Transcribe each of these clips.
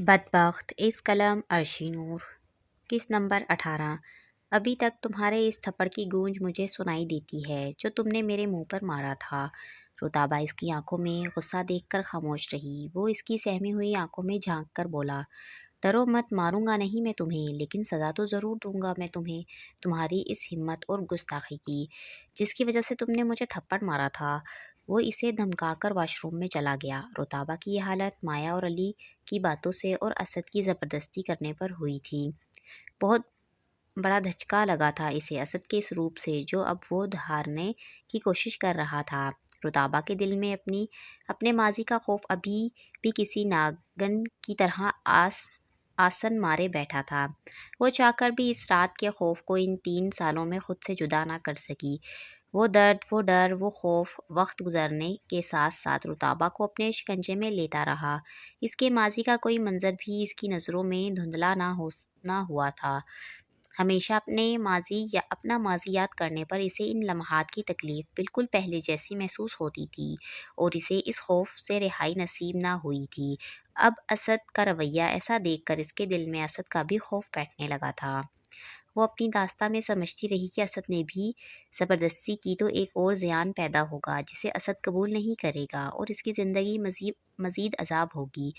بدبخت اس قلم عرشی نور کس نمبر 18 ابھی تک تمہارے اس تھپڑ کی گونج مجھے سنائی دیتی ہے جو تم نے میرے منہ پر مارا تھا۔ رتابہ اس کی آنکھوں میں غصہ دیکھ کر خاموش رہی۔ وہ اس کی سہمی ہوئی آنکھوں میں جھانک کر بولا، ڈرو مت، ماروں گا نہیں میں تمہیں، لیکن سزا تو ضرور دوں گا میں تمہیں، تمہاری اس ہمت اور گستاخی کی جس کی وجہ سے تم نے مجھے تھپڑ مارا تھا۔ وہ اسے دھمکا کر واش روم میں چلا گیا۔ رتابہ کی یہ حالت مایا اور علی کی باتوں سے اور اسد کی زبردستی کرنے پر ہوئی تھی۔ بہت بڑا دھچکا لگا تھا اسے اسد کے اس روپ سے جو اب وہ دھارنے کی کوشش کر رہا تھا۔ رتابہ کے دل میں اپنے ماضی کا خوف ابھی بھی کسی ناگن کی طرح آسن مارے بیٹھا تھا۔ وہ چاہ کر بھی اس رات کے خوف کو ان 3 سالوں میں خود سے جدا نہ کر سکی۔ وہ درد، وہ ڈر، وہ خوف وقت گزرنے کے ساتھ ساتھ رتابہ کو اپنے شکنجے میں لیتا رہا۔ اس کے ماضی کا کوئی منظر بھی اس کی نظروں میں دھندلا نہ ہوا تھا۔ ہمیشہ اپنا ماضی یاد کرنے پر اسے ان لمحات کی تکلیف بالکل پہلے جیسی محسوس ہوتی تھی اور اسے اس خوف سے رہائی نصیب نہ ہوئی تھی۔ اب اسد کا رویہ ایسا دیکھ کر اس کے دل میں اسد کا بھی خوف بیٹھنے لگا تھا۔ وہ اپنی داستاں میں سمجھتی رہی کہ اسد نے بھی زبردستی کی تو ایک اور زیان پیدا ہوگا جسے اسد قبول نہیں کرے گا اور اس کی زندگی مزید عذاب ہوگی۔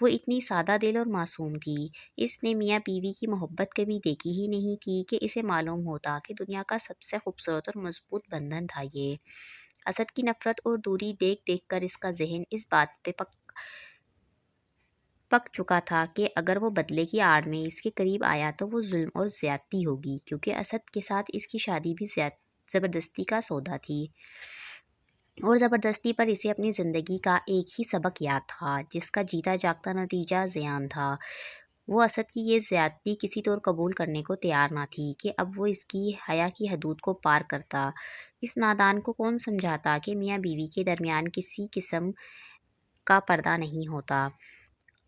وہ اتنی سادہ دل اور معصوم تھی۔ اس نے میاں بیوی کی محبت کبھی دیکھی ہی نہیں تھی کہ اسے معلوم ہوتا کہ دنیا کا سب سے خوبصورت اور مضبوط بندھن تھا یہ۔ اسد کی نفرت اور دوری دیکھ دیکھ کر اس کا ذہن اس بات پہ پک چکا تھا کہ اگر وہ بدلے کی آڑ میں اس کے قریب آیا تو وہ ظلم اور زیادتی ہوگی، کیونکہ اسد کے ساتھ اس کی شادی بھی زبردستی کا سودا تھی اور زبردستی پر اسے اپنی زندگی کا ایک ہی سبق یاد تھا جس کا جیتا جاگتا نتیجہ زیان تھا۔ وہ اسد کی یہ زیادتی کسی طور قبول کرنے کو تیار نہ تھی کہ اب وہ اس کی حیا کی حدود کو پار کرتا۔ اس نادان کو کون سمجھاتا کہ میاں بیوی کے درمیان کسی قسم کا پردہ نہیں ہوتا۔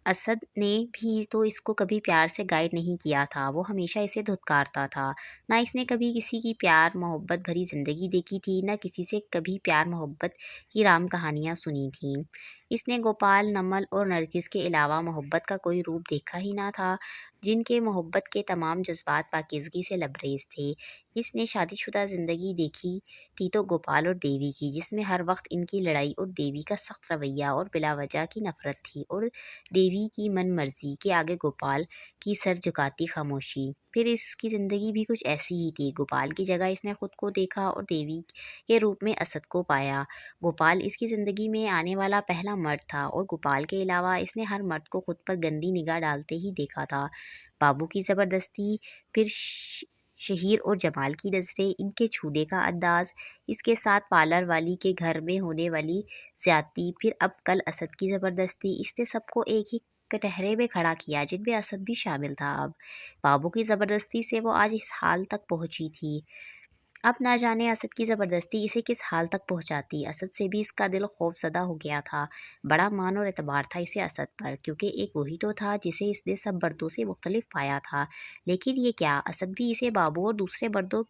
اسد نے بھی تو اس کو کبھی پیار سے گائیڈ نہیں کیا تھا، وہ ہمیشہ اسے دھتکارتا تھا۔ نہ اس نے کبھی کسی کی پیار محبت بھری زندگی دیکھی تھی، نہ کسی سے کبھی پیار محبت کی رام کہانیاں سنی تھیں۔ اس نے گوپال، نمل اور نرگس کے علاوہ محبت کا کوئی روپ دیکھا ہی نہ تھا جن کے محبت کے تمام جذبات پاکیزگی سے لبریز تھے۔ اس نے شادی شدہ زندگی دیکھی تھی تو گوپال اور دیوی کی، جس میں ہر وقت ان کی لڑائی اور دیوی کا سخت رویہ اور بلا وجہ کی نفرت تھی، اور دیوی کی من مرضی کے آگے گوپال کی سر جھکاتی خاموشی۔ پھر اس کی زندگی بھی کچھ ایسی ہی تھی۔ گوپال کی جگہ اس نے خود کو دیکھا اور دیوی کے روپ میں اسد کو پایا۔ گوپال اس کی زندگی میں آنے والا پہلا مرد تھا اور گوپال کے علاوہ اس نے ہر مرد کو خود پر گندی نگاہ ڈالتے ہی دیکھا تھا۔ بابو کی زبردستی، پھر شہیر اور جمال کی نظریں، ان کے چھونے کا انداز، اس کے ساتھ پارلر والی کے گھر میں ہونے والی زیادتی، پھر اب کل اسد کی زبردستی، اس نے سب کو ایک ہی کٹہرے میں کھڑا کیا جن میں اسد بھی شامل تھا۔ اب بابو کی زبردستی سے وہ آج اس حال تک پہنچی تھی۔ اب نہ جانے اسد کی زبردستی اسے کس حال تک پہنچاتی۔ اسد سے بھی اس کا دل خوف زدہ ہو گیا تھا۔ بڑا مان اور اعتبار تھا اسے اسد پر، کیونکہ ایک وہی تو تھا جسے اس نے سب مردوں سے مختلف پایا تھا۔ لیکن یہ کیا، اسد بھی اسے بابو اور دوسرے مردوں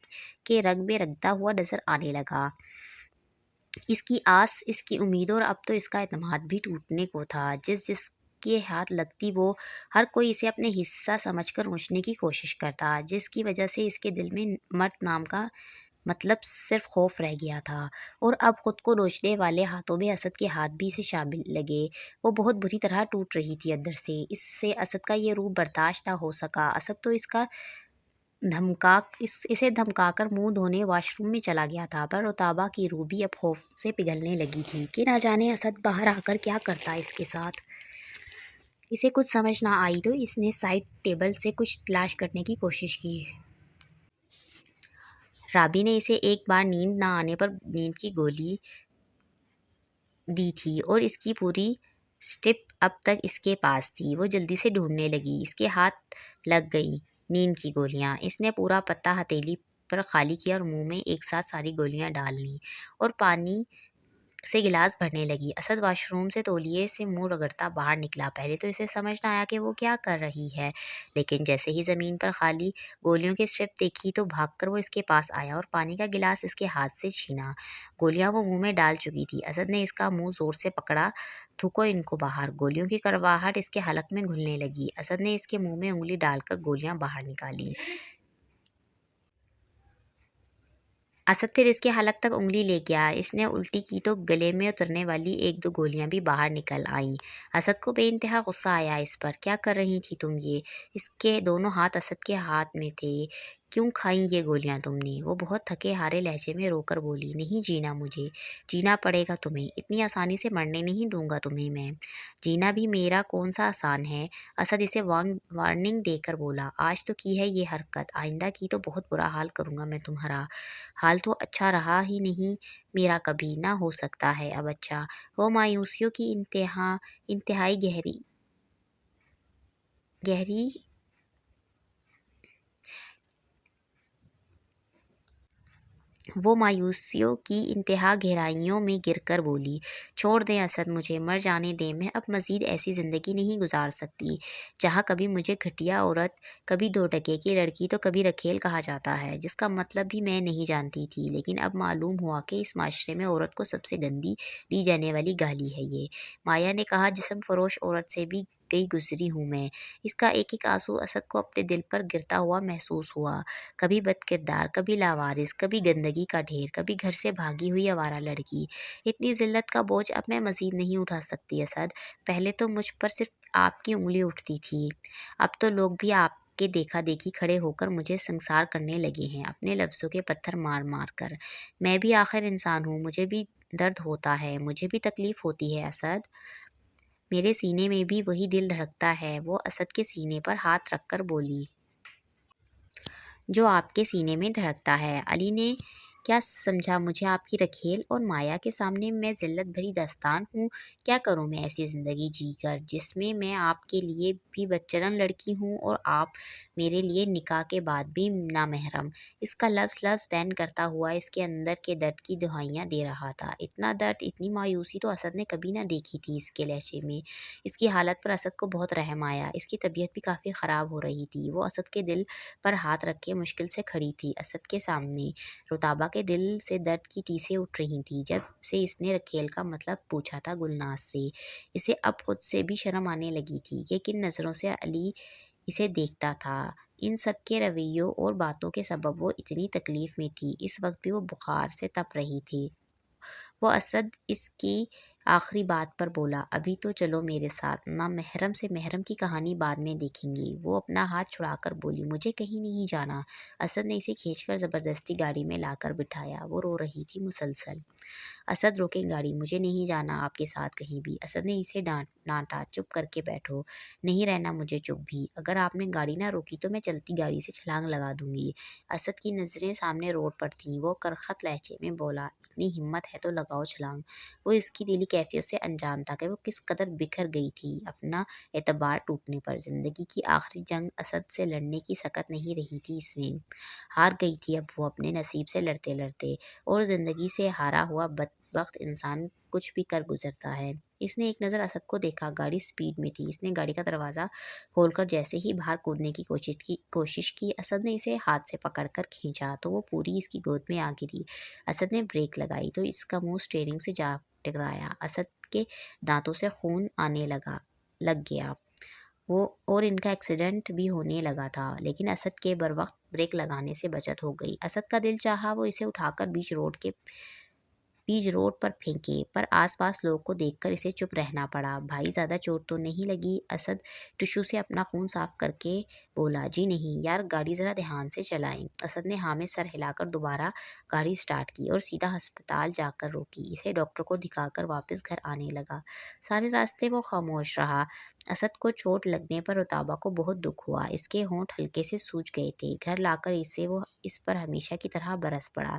کے رنگ میں رنگتا ہوا نظر آنے لگا۔ اس کی آس، اس کی امید اور اب تو اس کا اعتماد بھی ٹوٹنے کو تھا۔ جس کے ہاتھ لگتی وہ ہر کوئی اسے اپنے حصہ سمجھ کر نوچنے کی کوشش کرتا، جس کی وجہ سے اس کے دل میں مرد نام کا مطلب صرف خوف رہ گیا تھا۔ اور اب خود کو نوچنے والے ہاتھوں میں اسد کے ہاتھ بھی اسے شامل لگے۔ وہ بہت بری طرح ٹوٹ رہی تھی اندر سے۔ اس سے اسد کا یہ روپ برداشت نہ ہو سکا۔ اسد تو اسے دھمکا کر منہ دھونے واش روم میں چلا گیا تھا، پر رتابہ کی روح بھی اب خوف سے پگھلنے لگی تھی کہ نہ جانے اسد باہر آ کر کیا کرتا اس کے ساتھ۔ اسے کچھ سمجھ نہ آئی تو اس نے سائڈ ٹیبل سے کچھ تلاش کرنے کی کوشش کی۔ رابی نے اسے ایک بار نیند نہ آنے پر نیند کی گولی دی تھی اور اس کی پوری سٹپ اب تک اس کے پاس تھی۔ وہ جلدی سے ڈھونڈنے لگی۔ اس کے ہاتھ لگ گئیں نیند کی گولیاں۔ اس نے پورا پتا ہتھیلی پر خالی کیا اور منہ میں ایک ساتھ ساری گولیاں ڈال لیں اور پانی سے گلاس بھرنے لگی۔ اسد واش روم سے تولیے سے منہ رگڑتا باہر نکلا۔ پہلے تو اسے سمجھ نہ آیا کہ وہ کیا کر رہی ہے، لیکن جیسے ہی زمین پر خالی گولیوں کی اسٹرپ دیکھی تو بھاگ کر وہ اس کے پاس آیا اور پانی کا گلاس اس کے ہاتھ سے چھینا۔ گولیاں وہ منہ میں ڈال چکی تھی۔ اسد نے اس کا منہ زور سے پکڑا۔ تھوکو ان کو باہر۔ گولیوں کی کڑواہٹ اس کے حلق میں گھلنے لگی۔ اسد نے اس کے منہ میں انگلی ڈال کر گولیاں باہر نکالی۔ اسد پھر اس کے حلق تک انگلی لے گیا۔ اس نے الٹی کی تو گلے میں اترنے والی ایک دو گولیاں بھی باہر نکل آئیں۔ اسد کو بے انتہا غصہ آیا اس پر۔ کیا کر رہی تھی تم یہ؟ اس کے دونوں ہاتھ اسد کے ہاتھ میں تھے۔ کیوں کھائیں یہ گولیاں تم نے؟ وہ بہت تھکے ہارے لہجے میں رو کر بولی۔ نہیں جینا مجھے، جینا پڑے گا تمہیں، اتنی آسانی سے مرنے نہیں دوں گا تمہیں میں۔ جینا بھی میرا کون سا آسان ہے؟ اسد اسے وارننگ دے کر بولا۔ آج تو کی ہے یہ حرکت، آئندہ کی تو بہت برا حال کروں گا میں تمہارا۔ حال تو اچھا رہا ہی نہیں میرا، کبھی نہ ہو سکتا ہے اب اچھا۔ وہ مایوسیوں کی انتہائی گہری وہ مایوسیوں کی انتہا گہرائیوں میں گر کر بولی۔ چھوڑ دیں اسد، مجھے مر جانے دیں۔ میں اب مزید ایسی زندگی نہیں گزار سکتی جہاں کبھی مجھے گھٹیا عورت، کبھی 2 ٹکے کی لڑکی تو کبھی رکھیل کہا جاتا ہے، جس کا مطلب بھی میں نہیں جانتی تھی، لیکن اب معلوم ہوا کہ اس معاشرے میں عورت کو سب سے گندی دی جانے والی گالی ہے یہ۔ مایا نے کہا، جسم فروش عورت سے بھی گئی گزری ہوں میں۔ اس کا ایک ایک آنسو اسد کو اپنے دل پر گرتا ہوا محسوس ہوا۔ کبھی بد کردار، کبھی لاوارث، کبھی گندگی کا ڈھیر، کبھی گھر سے بھاگی ہوئی آوارہ لڑکی۔ اتنی ذلت کا بوجھ اب میں مزید نہیں اٹھا سکتی اسد۔ پہلے تو مجھ پر صرف آپ کی انگلی اٹھتی تھی، اب تو لوگ بھی آپ کے دیکھا دیکھی کھڑے ہو کر مجھے سنسار کرنے لگے ہیں اپنے لفظوں کے پتھر مار مار کر۔ میں بھی آخر انسان ہوں، مجھے بھی درد ہوتا ہے، مجھے بھی تکلیف ہوتی ہے اسد۔ میرے سینے میں بھی وہی دل دھڑکتا ہے۔ وہ اسد کے سینے پر ہاتھ رکھ کر بولی، جو آپ کے سینے میں دھڑکتا ہے۔ علی نے کیا سمجھا مجھے آپ کی رکھیل، اور مایا کے سامنے میں ذلت بھری داستان ہوں؟ کیا کروں میں ایسی زندگی جی کر جس میں آپ کے لیے بھی بچگن لڑکی ہوں اور آپ میرے لیے نکاح کے بعد بھی نامحرم؟ اس کا لفظ لفظ بیان کرتا ہوا اس کے اندر کے درد کی دہائیاں دے رہا تھا۔ اتنا درد، اتنی مایوسی تو اسد نے کبھی نہ دیکھی تھی اس کے لہجے میں۔ اس کی حالت پر اسد کو بہت رحم آیا۔ اس کی طبیعت بھی کافی خراب ہو رہی تھی۔ وہ اسد کے دل پر ہاتھ رکھ کے مشکل سے کھڑی تھی۔ اسد کے سامنے رتابہ کے دل سے درد کی ٹیسیں اٹھ رہی تھیں جب سے اس نے رکھیل کا مطلب پوچھا تھا گلناز سے۔ اسے اب خود سے بھی شرم آنے لگی تھی کہ کن نظروں سے علی اسے دیکھتا تھا۔ ان سب کے رویوں اور باتوں کے سبب وہ اتنی تکلیف میں تھی۔ اس وقت بھی وہ بخار سے تپ رہی تھی۔ وہ اسد اس کی آخری بات پر بولا، ابھی تو چلو میرے ساتھ، نامحرم سے محرم کی کہانی بعد میں دیکھیں گے۔ وہ اپنا ہاتھ چھڑا کر بولی، مجھے کہیں نہیں جانا۔ اسد نے اسے کھینچ کر زبردستی گاڑی میں لا کر بٹھایا۔ وہ رو رہی تھی مسلسل۔ اسد روکیں گاڑی، مجھے نہیں جانا آپ کے ساتھ کہیں بھی۔ اسد نے اسے ڈانٹا، چپ کر کے بیٹھو، نہیں رہنا مجھے چپ بھی۔ اگر آپ نے گاڑی نہ روکی تو میں چلتی گاڑی سے چھلانگ لگا دوں گی۔ اسد کی نظریں سامنے روڈ پر تھیں۔ وہ کرخت لہجے میں بولا، اتنی ہمت ہے تو لگاؤ چھلانگ۔ وہ اس کی دلی کیفیت سے انجان تھا کہ وہ کس قدر بکھر گئی تھی اپنا اعتبار ٹوٹنے پر۔ زندگی کی آخری جنگ اسد سے لڑنے کی سکت نہیں رہی تھی اس میں۔ ہار گئی تھی اب وہ اپنے نصیب سے لڑتے لڑتے، اور زندگی سے ہارا ہوا بدبخت انسان کچھ بھی کر گزرتا ہے۔ اس نے ایک نظر اسد کو دیکھا۔ گاڑی سپیڈ میں تھی۔ اس نے گاڑی کا دروازہ کھول کر جیسے ہی باہر کودنے کی کوشش کی، اسد نے اسے ہاتھ سے پکڑ کر کھینچا تو وہ پوری اس کی گود میں آ گری۔ اسد نے بریک لگائی تو اس کا منہ اسٹیئرنگ سے جا ٹکرایا۔ اسد کے دانتوں سے خون آنے لگ گیا اور ان کا ایکسیڈنٹ بھی ہونے لگا تھا، لیکن اسد کے بروقت بریک لگانے سے بچت ہو گئی۔ اسد کا دل چاہا وہ اسے اٹھا کر بیچ روڈ پر پھینکے، پر آس پاس لوگ کو دیکھ کر اسے چپ رہنا پڑا۔ بھائی زیادہ چوٹ تو نہیں لگی؟ اسد ٹشو سے اپنا خون صاف کر کے بولا۔ جی نہیں یار، گاڑی ذرا دھیان سے چلائیں۔ اسد نے ہاں میں سر ہلا کر دوبارہ گاڑی سٹارٹ کی اور سیدھا ہسپتال جا کر روکی۔ اسے ڈاکٹر کو دکھا کر واپس گھر آنے لگا۔ سارے راستے وہ خاموش رہا۔ اسد کو چوٹ لگنے پر رتابہ کو بہت دکھ ہوا۔ اس کے ہونٹ ہلکے سے سوج گئے تھے۔ گھر لا کر وہ اس پر ہمیشہ کی طرح برس پڑا۔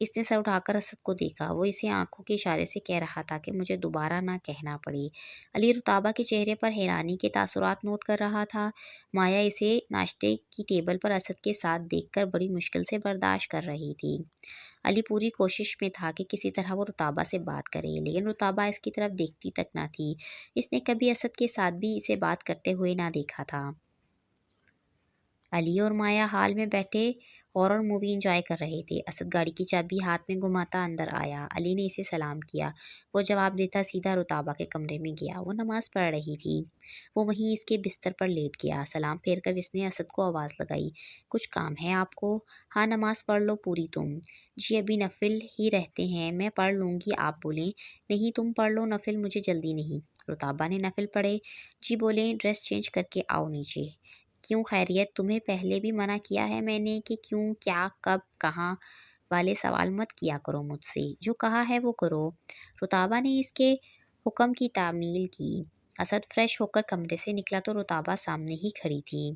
اس نے سر اٹھاکر اسد کو دیکھا۔ وہ اسے آنکھوں کے اشارے سے کہہ رہا تھا کہ مجھے دوبارہ نہ کہنا پڑے۔ علی رتابہ کے چہرے پر حیرانی کے تاثرات نوٹ کر رہا تھا۔ مایا اسے ناشتے کی ٹیبل پر اسد کے ساتھ دیکھ کر بڑی مشکل سے برداشت کر رہی تھی۔ علی پوری کوشش میں تھا کہ کسی طرح وہ رتابہ سے بات کرے، لیکن رتابہ اس کی طرف دیکھتی تک نہ تھی۔ اس نے کبھی اسد کے ساتھ بھی اسے بات کرتے ہوئے نہ دیکھا تھا۔ علی اور مایا ہال میں بیٹھے ہارر مووی انجوائے کر رہے تھے۔ اسد گاڑی کی چابی ہاتھ میں گھماتا اندر آیا۔ علی نے اسے سلام کیا۔ وہ جواب دیتا سیدھا رتابہ کے کمرے میں گیا۔ وہ نماز پڑھ رہی تھی۔ وہ وہیں اس کے بستر پر لیٹ گیا۔ سلام پھیر کر اس نے اسد کو آواز لگائی، کچھ کام ہے آپ کو؟ ہاں، نماز پڑھ لو پوری تم۔ جی ابھی نفل ہی رہتے ہیں، میں پڑھ لوں گی، آپ بولیں۔ نہیں تم پڑھ لو نفل، مجھے جلدی نہیں۔ رتابہ نے نفل پڑھے۔ جی بولیں، ڈریس چینج کر کے آؤ نیچے۔ کیوں خیریت؟ تمہیں پہلے بھی منع کیا ہے میں نے کہ کیوں، کیا، کب، کہاں والے سوال مت کیا کرو مجھ سے، جو کہا ہے وہ کرو۔ رتابہ نے اس کے حکم کی تعمیل کی۔ اسد فریش ہو کر کمرے سے نکلا تو رتابہ سامنے ہی کھڑی تھی۔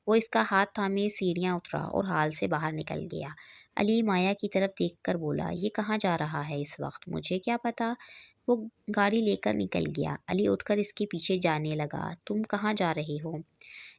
وہ اس کا ہاتھ تھامے سیڑھیاں اترا اور ہال سے باہر نکل گیا۔ علی مایا کی طرف دیکھ کر بولا، یہ کہاں جا رہا ہے اس وقت؟ مجھے کیا پتا۔ وہ گاڑی لے کر نکل گیا۔ علی اٹھ کر اس کے پیچھے جانے لگا۔ تم کہاں جا رہے ہو؟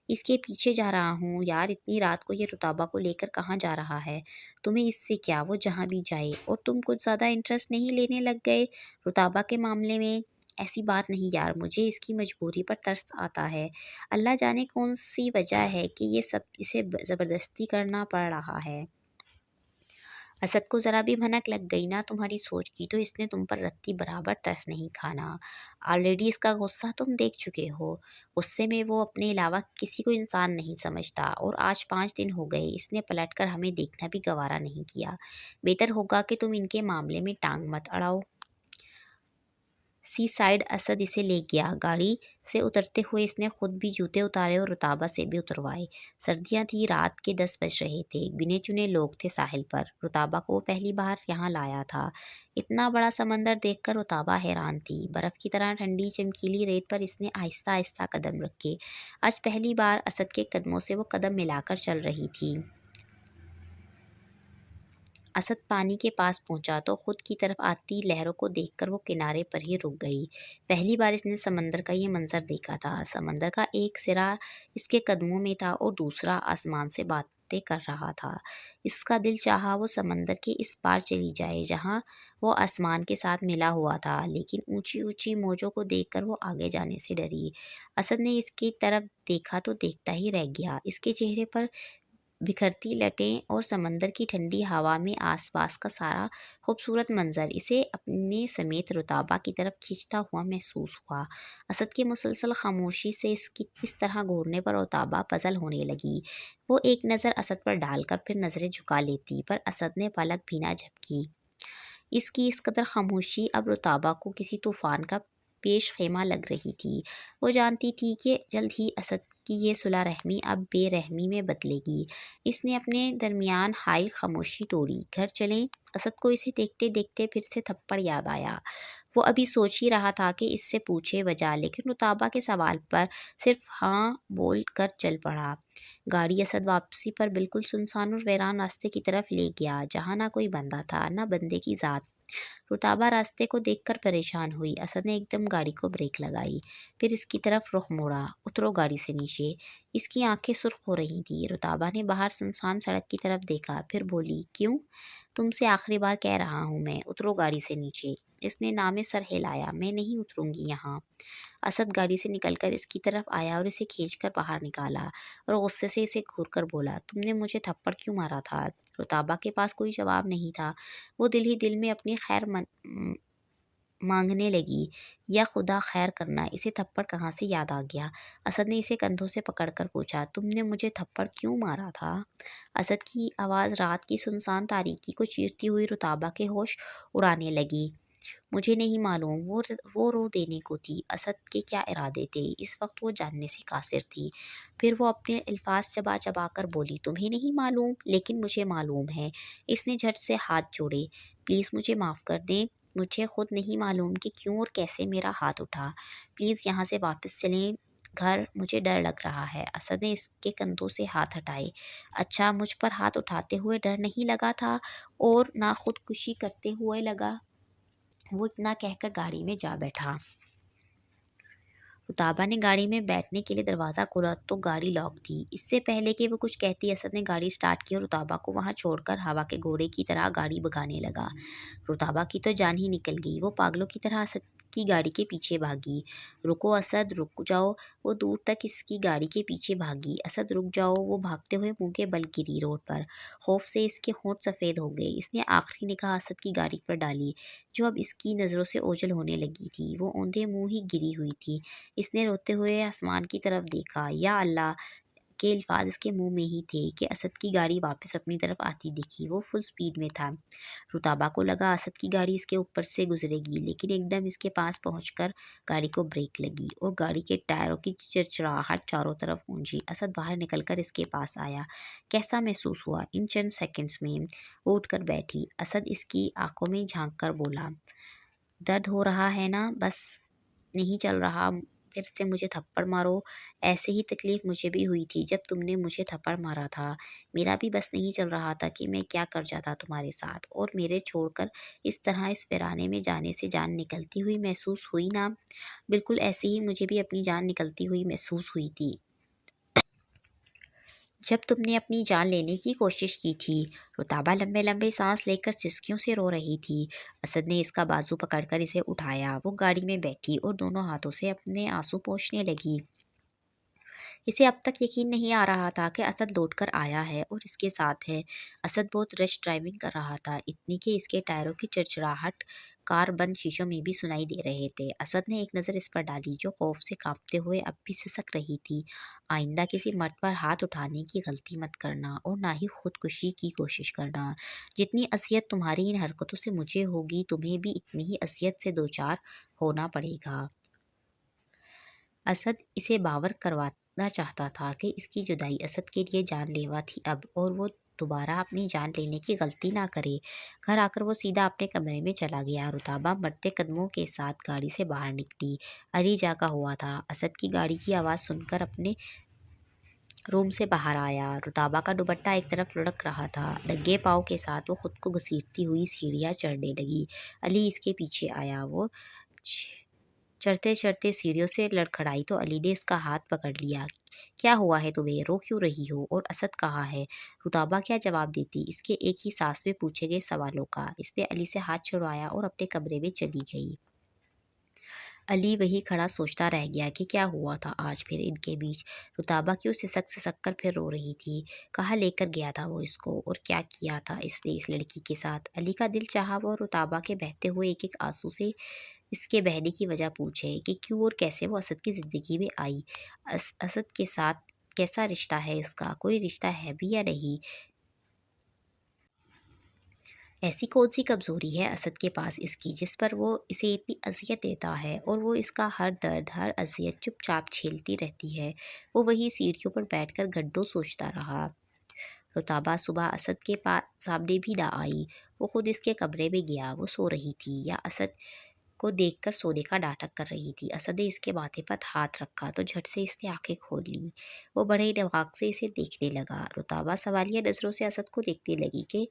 اس کے پیچھے جا رہا ہوں۔ یار اتنی رات کو یہ رتابہ کو لے کر کہاں جا رہا ہے؟ تمہیں اس سے کیا، وہ جہاں بھی جائے۔ اور تم کچھ زیادہ انٹرسٹ نہیں لینے لگ گئے رتابہ کے معاملے میں؟ ایسی بات نہیں یار، مجھے اس کی مجبوری پر ترس آتا ہے۔ اللہ جانے کون سی وجہ ہے کہ یہ سب اسے زبردستی کرنا پڑ رہا ہے۔ اسد کو ذرا بھی بھنک لگ گئی نا تمہاری سوچ کی تو اس نے تم پر رتی برابر ترس نہیں کھانا۔ آلریڈی اس کا غصہ تم دیکھ چکے ہو۔ غصے میں وہ اپنے علاوہ کسی کو انسان نہیں سمجھتا، اور آج 5 دن ہو گئے اس نے پلٹ کر ہمیں دیکھنا بھی گوارا نہیں کیا۔ بہتر ہوگا کہ تم ان کے معاملے میں ٹانگ مت اڑاؤ۔ سی سائڈ اسد اسے لے گیا۔ گاڑی سے اترتے ہوئے اس نے خود بھی جوتے اتارے اور رتابہ سے بھی اتروائے۔ سردیاں تھی، رات کے 10 بج رہے تھے۔ گنے چنے لوگ تھے ساحل پر۔ رتابہ کو وہ پہلی بار یہاں لایا تھا۔ اتنا بڑا سمندر دیکھ کر رتابہ حیران تھی۔ برف کی طرح ٹھنڈی چمکیلی ریت پر اس نے آہستہ آہستہ قدم رکھے۔ آج پہلی بار اسد کے قدموں سے وہ قدم ملا کر چل رہی تھی۔ اسد پانی کے پاس پہنچا تو خود کی طرف آتی لہروں کو دیکھ کر وہ کنارے پر ہی رک گئی۔ پہلی بار اس نے سمندر کا یہ منظر دیکھا تھا۔ سمندر کا ایک سرا اس کے قدموں میں تھا اور دوسرا آسمان سے باتیں کر رہا تھا۔ اس کا دل چاہا وہ سمندر کے اس پار چلی جائے جہاں وہ آسمان کے ساتھ ملا ہوا تھا، لیکن اونچی اونچی موجوں کو دیکھ کر وہ آگے جانے سے ڈری۔ اسد نے اس کی طرف دیکھا تو دیکھتا ہی رہ گیا۔ اس کے چہرے پر بکھرتی لٹیں اور سمندر کی ٹھنڈی ہوا میں آس پاس کا سارا خوبصورت منظر اسے اپنے سمیت رتابہ کی طرف کھینچتا ہوا محسوس ہوا۔ اسد کے مسلسل خاموشی سے اس طرح گھورنے پر رتابہ پزل ہونے لگی۔ وہ ایک نظر اسد پر ڈال کر پھر نظریں جھکا لیتی، پر اسد نے پلک بھی نہ جھپکی۔ اس کی اس قدر خاموشی اب رتابہ کو کسی طوفان کا پیش خیمہ لگ رہی تھی۔ وہ جانتی تھی کہ جلد ہی اسد کی یہ صلح رحمی اب بے رحمی میں بدلے گی۔ اس نے اپنے درمیان حائل خاموشی توڑی۔ گھر چلیں؟ اسد کو اسے دیکھتے دیکھتے پھر سے تھپڑ یاد آیا۔ وہ ابھی سوچ ہی رہا تھا کہ اس سے پوچھے وجہ، لیکن رتابہ کے سوال پر صرف ہاں بول کر چل پڑا۔ گاڑی اسد واپسی پر بالکل سنسان اور ویران راستے کی طرف لے گیا، جہاں نہ کوئی بندہ تھا نہ بندے کی ذات۔ رتابہ راستے کو دیکھ کر پریشان ہوئی۔ اسد نے ایک دم گاڑی کو بریک لگائی، پھر اس کی طرف رخ موڑا۔ اترو گاڑی سے نیچے۔ اس کی آنکھیں سرخ ہو رہی تھیں۔ رتابہ نے باہر سنسان سڑک کی طرف دیکھا، پھر بولی، کیوں؟ تم سے آخری بار کہہ رہا ہوں میں، اترو گاڑی سے نیچے۔ اس نے نام سر ہلایا، میں نہیں اتروں گی یہاں۔ اسد گاڑی سے نکل کر اس کی طرف آیا اور اسے کھینچ کر باہر نکالا اور غصے سے اسے گھور کر بولا، تم نے مجھے تھپڑ کیوں مارا تھا؟ رتابہ کے پاس کوئی جواب نہیں تھا۔ وہ دل ہی دل میں اپنی خیر مانگنے لگی، یا خدا خیر کرنا، اسے تھپڑ کہاں سے یاد آ گیا۔ اسد نے اسے کندھوں سے پکڑ کر پوچھا، تم نے مجھے تھپڑ کیوں مارا تھا؟ اسد کی آواز رات کی سنسان تاریکی کو چیرتی ہوئی رتابہ کے ہوش اڑانے لگی۔ مجھے نہیں معلوم، وہ رو دینے کو تھی۔ اسد کے کیا ارادے تھے اس وقت وہ جاننے سے قاصر تھی۔ پھر وہ اپنے الفاظ چبا چبا کر بولی، تمہیں نہیں معلوم لیکن مجھے معلوم ہے۔ اس نے جھٹ سے ہاتھ جوڑے، پلیز مجھے معاف کر دیں، مجھے خود نہیں معلوم کہ کیوں اور کیسے میرا ہاتھ اٹھا۔ پلیز یہاں سے واپس چلیں۔ گھر، مجھے ڈر لگ رہا ہے۔ اسد نے اس کے کندھوں سے ہاتھ ہٹائے۔ اچھا، مجھ پر ہاتھ اٹھاتے ہوئے ڈر نہیں لگا تھا اور نہ خودکشی کرتے ہوئے لگا۔ وہ اتنا کہہ کر گاڑی میں جا بیٹھا۔ رتابہ نے گاڑی میں بیٹھنے کے لیے دروازہ کھولا تو گاڑی لاک تھی۔ اس سے پہلے کہ وہ کچھ کہتی، اسد نے گاڑی سٹارٹ کی اور رتابہ کو وہاں چھوڑ کر ہوا کے گھوڑے کی طرح گاڑی بھگانے لگا۔ رتابہ کی تو جان ہی نکل گئی۔ وہ پاگلوں کی طرح اسد کی گاڑی کے پیچھے بھاگی۔ رکو اسد، رک جاؤ۔ وہ دور تک اس کی گاڑی کے پیچھے بھاگی۔ اسد، رک جاؤ۔ وہ بھاگتے ہوئے منہ کے بل گری روڈ پر۔ خوف سے اس کے ہونٹ سفید ہو گئے۔ اس نے آخری نگاہ اسد کی گاڑی پر ڈالی جو اب اس کی نظروں سے اوجھل ہونے لگی تھی۔ وہ اوندھے منہ ہی گری ہوئی تھی۔ اس نے روتے ہوئے آسمان کی طرف دیکھا۔ یا اللہ کے الفاظ اس کے منہ میں ہی تھے کہ اسد کی گاڑی واپس اپنی طرف آتی دکھی۔ وہ فل سپیڈ میں تھا۔ رتابہ کو لگا اسد کی گاڑی اس کے اوپر سے گزرے گی، لیکن ایک دم اس کے پاس پہنچ کر گاڑی کو بریک لگی اور گاڑی کے ٹائروں کی چرچراہٹ چاروں طرف گونجی۔ اسد باہر نکل کر اس کے پاس آیا۔ کیسا محسوس ہوا؟ ان چند سیکنڈز میں وہ اٹھ کر بیٹھی۔ اسد اس کی آنکھوں میں جھانک کر بولا، درد ہو رہا ہے نا؟ بس نہیں چل رہا، پھر سے مجھے تھپڑ مارو۔ ایسے ہی تکلیف مجھے بھی ہوئی تھی جب تم نے مجھے تھپڑ مارا تھا۔ میرا بھی بس نہیں چل رہا تھا کہ میں کیا کر جاتا تمہارے ساتھ، اور میرے چھوڑ کر اس طرح اس ویرانے میں جانے سے جان نکلتی ہوئی محسوس ہوئی نا؟ بالکل ایسے ہی مجھے بھی اپنی جان نکلتی ہوئی محسوس ہوئی تھی جب تم نے اپنی جان لینے کی کوشش کی تھی۔ رتابہ لمبے لمبے سانس لے کر سسکیوں سے رو رہی تھی۔ اسد نے اس کا بازو پکڑ کر اسے اٹھایا۔ وہ گاڑی میں بیٹھی اور دونوں ہاتھوں سے اپنے آنسو پوچھنے لگی۔ اسے اب تک یقین نہیں آ رہا تھا کہ اسد لوٹ کر آیا ہے اور اس کے ساتھ ہے۔ اسد بہت رش ڈرائیونگ کر رہا تھا، اتنی کہ اس کے ٹائروں کی چرچراہٹ کار بند شیشوں میں بھی سنائی دے رہے تھے۔ اسد نے ایک نظر اس پر ڈالی جو خوف سے کانپتے ہوئے اب بھی سسک رہی تھی۔ آئندہ کسی مرد پر ہاتھ اٹھانے کی غلطی مت کرنا، اور نہ ہی خودکشی کی کوشش کرنا۔ جتنی اذیت تمہاری ان حرکتوں سے مجھے ہوگی، تمہیں بھی اتنی ہی اذیت سے دوچار ہونا پڑے گا۔ اسد اسے باور کروانا چاہتا تھا کہ اس کی جدائی اسد کے لیے جان لیوا تھی اب، اور وہ دوبارہ اپنی جان لینے کی غلطی نہ کرے۔ گھر آ کر وہ سیدھا اپنے کمرے میں چلا گیا۔ رتابہ مرتے قدموں کے ساتھ گاڑی سے باہر نکلی۔ علی جاگا ہوا تھا۔ اسد کی گاڑی کی آواز سن کر اپنے روم سے باہر آیا۔ رتابہ کا دوپٹہ ایک طرف لڑک رہا تھا۔ ننگے پاؤں کے ساتھ وہ خود کو گھسیٹتی ہوئی سیڑھیاں چڑھنے لگی۔ علی اس کے پیچھے آیا۔ وہ چڑھتے چڑھتے سیڑھیوں سے لڑکھڑائی تو علی نے اس کا ہاتھ پکڑ لیا۔ کیا ہوا ہے تمہیں؟ رو کیوں رہی ہو؟ اور اسد کہاں ہے؟ رتابہ کیا جواب دیتی اس کے ایک ہی سانس میں پوچھے گئے سوالوں کا؟ اس نے علی سے ہاتھ چھڑوایا اور اپنے کمرے میں چلی گئی۔ علی وہی کھڑا سوچتا رہ گیا کہ کیا ہوا تھا آج پھر ان کے بیچ۔ رتابہ کیوں سسک سسک کر پھر رو رہی تھی؟ کہاں لے کر گیا تھا وہ اس کو، اور کیا کیا تھا اس نے اس لڑکی کے ساتھ؟ علی کا دل چاہا وہ رتابہ کے بہتے ہوئے ایک ایک آنسو سے اس کے بہنے کی وجہ پوچھے کہ کیوں اور کیسے وہ اسد کی زندگی میں آئی۔ اسد کے ساتھ کیسا رشتہ ہے اس کا؟ کوئی رشتہ ہے بھی یا نہیں؟ ایسی کون سی کمزوری ہے اسد کے پاس اس کی جس پر وہ اسے اتنی اذیت دیتا ہے، اور وہ اس کا ہر درد ہر اذیت چپ چاپ جھیلتی رہتی ہے؟ وہ وہی سیڑھیوں پر بیٹھ کر گھنٹوں سوچتا رہا۔ رتابہ صبح اسد کے سامنے بھی نہ آئی۔ وہ خود اس کے کمرے میں گیا۔ وہ سو رہی تھی یا اسد کو دیکھ کر سونے کا ناٹک کر رہی تھی۔ اسد نے اس کے ماتھے پر ہاتھ رکھا تو جھٹ سے اس نے آنکھیں کھول لی۔ وہ بڑے نواق سے اسے دیکھنے لگا۔ رتابہ سوالیہ نظروں سے اسد کو دیکھنے لگی کہ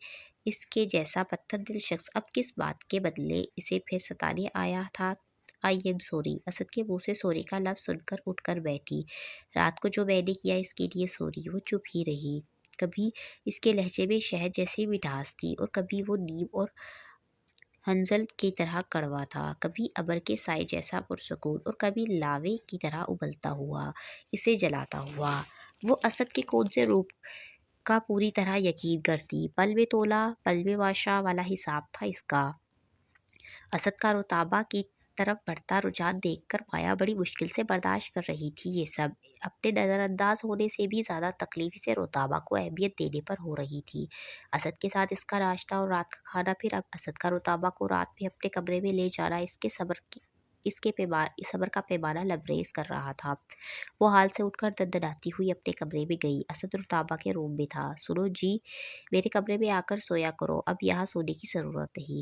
اس کے جیسا پتھر دل شخص اب کس بات کے بدلے اسے پھر ستانے آیا تھا۔ I am sorry. اسد کے منہ سے سوری کا لفظ سن کر اٹھ کر بیٹھی۔ رات کو جو میں نے کیا اس کے لیے سوری۔ وہ چپ ہی رہی۔ کبھی اس کے لہجے میں شہد جیسی مٹھاس تھی اور کبھی وہ نیم اور ہنزل کی طرح کڑوا تھا، کبھی ابر کے سائے جیسا پرسکون، اور کبھی لاوے کی طرح ابلتا ہوا، اسے جلاتا ہوا۔ وہ اسد کے کون سے روپ کا پوری طرح یقین کرتی۔ پل میں تولا پل میں واشا والا حساب تھا اس کا۔ اسد کا رتابہ کی طرف بڑھتا رجحان دیکھ کر مایا بڑی مشکل سے برداشت کر رہی تھی۔ یہ سب اپنے نظر انداز ہونے سے بھی زیادہ تکلیف اسے رتابہ کو اہمیت دینے پر ہو رہی تھی۔ اسد کے ساتھ اس کا ناشتہ اور رات کا کھانا، پھر اب اسد کا رتابہ کو رات میں اپنے کمرے میں لے جانا اس کے صبر کا پیمانہ لبریز کر رہا تھا۔ وہ حال سے اٹھ کر دندناتی ہوئی اپنے کمرے میں گئی۔ اسد رتابہ کے روم میں تھا۔ سنو جی، میرے کمرے میں آ کر سویا کرو، اب یہاں سونے کی ضرورت نہیں۔